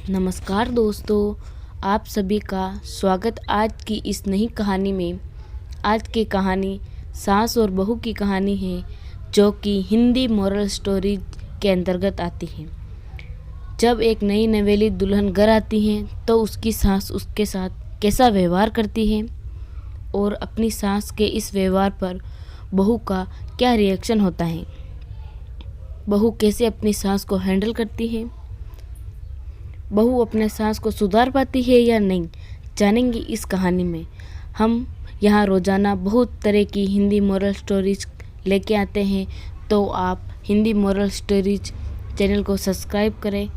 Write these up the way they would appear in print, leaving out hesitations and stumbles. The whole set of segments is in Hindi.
नमस्कार दोस्तों, आप सभी का स्वागत आज की इस नई कहानी में। आज की कहानी सास और बहू की कहानी है, जो कि हिंदी मोरल स्टोरी के अंतर्गत आती है। जब एक नई नवेली दुल्हन घर आती है तो उसकी सास उसके साथ कैसा व्यवहार करती है और अपनी सास के इस व्यवहार पर बहू का क्या रिएक्शन होता है। बहू कैसे अपनी सास को हैंडल करती है, बहू अपने सास को सुधार पाती है या नहीं, जानेंगे इस कहानी में। हम यहाँ रोज़ाना बहुत तरह की हिंदी मोरल स्टोरीज लेके आते हैं, तो आप हिंदी मोरल स्टोरीज चैनल को सब्सक्राइब करें।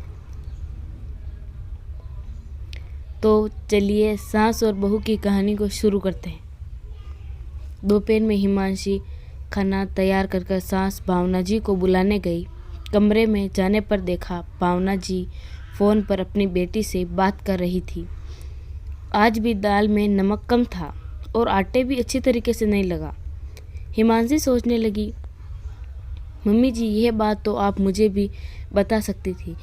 तो चलिए सास और बहू की कहानी को शुरू करते हैं। दोपहर में हिमांशी खाना तैयार कर सास भावना जी को बुलाने गई। कमरे में जाने पर देखा भावना जी फ़ोन पर अपनी बेटी से बात कर रही थी। आज भी दाल में नमक कम था और आटे भी अच्छी तरीके से नहीं लगा। हिमांशी सोचने लगी, मम्मी जी यह बात तो आप मुझे भी बता सकती थी।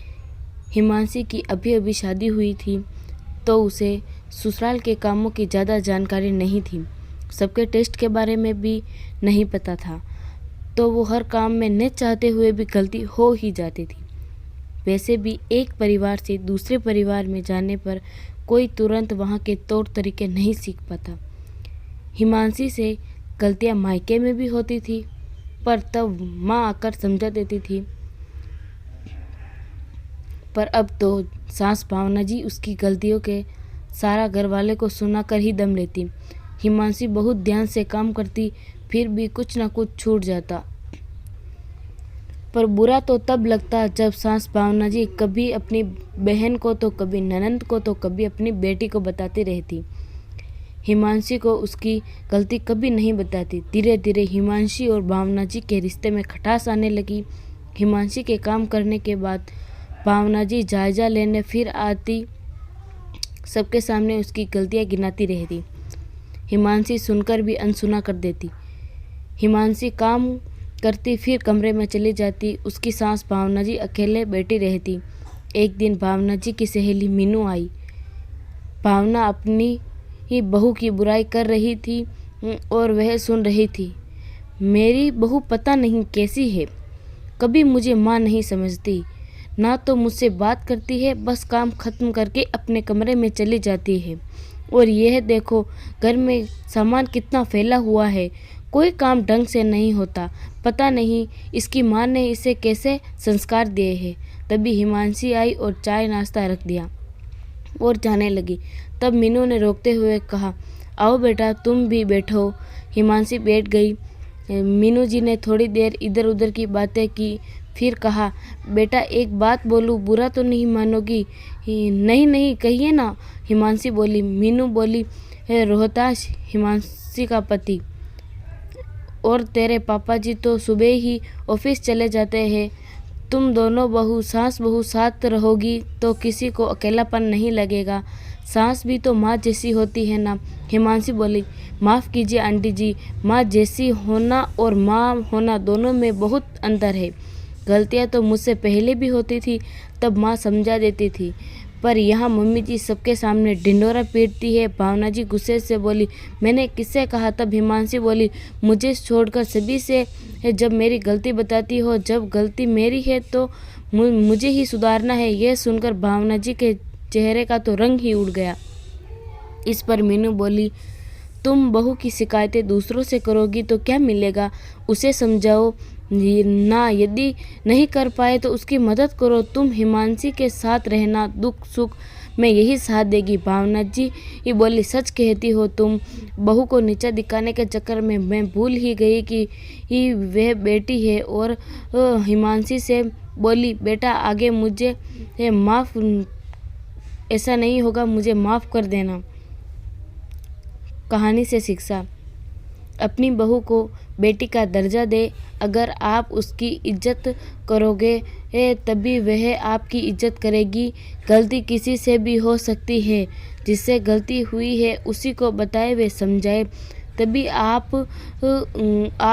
हिमांशी की अभी अभी शादी हुई थी, तो उसे ससुराल के कामों की ज़्यादा जानकारी नहीं थी। सबके टेस्ट के बारे में भी नहीं पता था, तो वो हर काम में न चाहते हुए भी गलती हो ही जाती थी। वैसे भी एक परिवार से दूसरे परिवार में जाने पर कोई तुरंत वहाँ के तौर तरीके नहीं सीख पाता। हिमांशी से गलतियाँ मायके में भी होती थी, पर तब माँ आकर समझा देती थी। पर अब तो सास भावना जी उसकी गलतियों के सारा घर वाले को सुनाकर ही दम लेती। हिमांशी बहुत ध्यान से काम करती, फिर भी कुछ ना कुछ छूट जाता। पर बुरा तो तब लगता जब सास भावना जी कभी अपनी बहन को तो कभी ननंद को तो कभी अपनी बेटी को बताती रहती। हिमांशी को उसकी गलती कभी नहीं बताती। धीरे धीरे हिमांशी और भावना जी के रिश्ते में खटास आने लगी। हिमांशी के काम करने के बाद भावना जी जायजा लेने फिर आती, सबके सामने उसकी गलतियां गिनाती रहती। हिमांशी सुनकर भी अनसुना कर देती। हिमांशी काम करती फिर कमरे में चली जाती। उसकी सास भावना जी अकेले बैठी रहती। एक दिन भावना जी की सहेली मीनू आई। भावना अपनी ही बहू की बुराई कर रही थी और वह सुन रही थी। मेरी बहू पता नहीं कैसी है, कभी मुझे माँ नहीं समझती, ना तो मुझसे बात करती है, बस काम खत्म करके अपने कमरे में चली जाती है। और यह देखो घर में सामान कितना फैला हुआ है, कोई काम ढंग से नहीं होता, पता नहीं इसकी माँ ने इसे कैसे संस्कार दिए हैं। तभी हिमांशी आई और चाय नाश्ता रख दिया और जाने लगी। तब मीनू ने रोकते हुए कहा, आओ बेटा तुम भी बैठो। हिमांशी बैठ गई। मीनू जी ने थोड़ी देर इधर उधर की बातें की, फिर कहा, बेटा एक बात बोलूँ, बुरा तो नहीं मानोगी? नहीं नहीं कहिए ना, हिमांशी बोली। मीनू बोली, रोहताश हिमांशी का पति और तेरे पापा जी तो सुबह ही ऑफिस चले जाते हैं। तुम दोनों बहू साथ रहोगी तो किसी को अकेलापन नहीं लगेगा। सास भी तो माँ जैसी होती है ना। हिमांशी बोली, माफ़ कीजिए आंटी जी, माँ जैसी होना और माँ होना दोनों में बहुत अंतर है। गलतियाँ तो मुझसे पहले भी होती थी, तब माँ समझा देती थी, पर यहाँ मम्मी जी सबके सामने ढिंढोरा पीटती है। भावना जी गुस्से से बोली, मैंने किससे कहा? तब हिमांशी बोली, मुझे छोड़कर सभी से है। जब मेरी गलती बताती हो, जब गलती मेरी है तो मुझे ही सुधारना है। यह सुनकर भावना जी के चेहरे का तो रंग ही उड़ गया। इस पर मीनू बोली, तुम बहू की शिकायतें दूसरों से करोगी तो क्या मिलेगा? उसे समझाओ ना, यदि नहीं कर पाए तो उसकी मदद करो। तुम हिमांशी के साथ रहना, दुख सुख में यही साथ देगी। भावना जी ही बोली, सच कहती हो तुम। बहू को नीचा दिखाने के चक्कर में मैं भूल ही गई कि वह बेटी है। और हिमांशी से बोली, बेटा आगे मुझे माफ़ ऐसा नहीं होगा, मुझे माफ़ कर देना। कहानी से शिक्षा, अपनी बहू को बेटी का दर्जा दे। अगर आप उसकी इज्जत करोगे तभी वह आपकी इज्जत करेगी। गलती किसी से भी हो सकती है, जिससे गलती हुई है उसी को बताए वे समझाए, तभी आप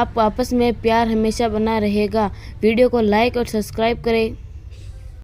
आपस में प्यार हमेशा बना रहेगा। वीडियो को लाइक और सब्सक्राइब करें।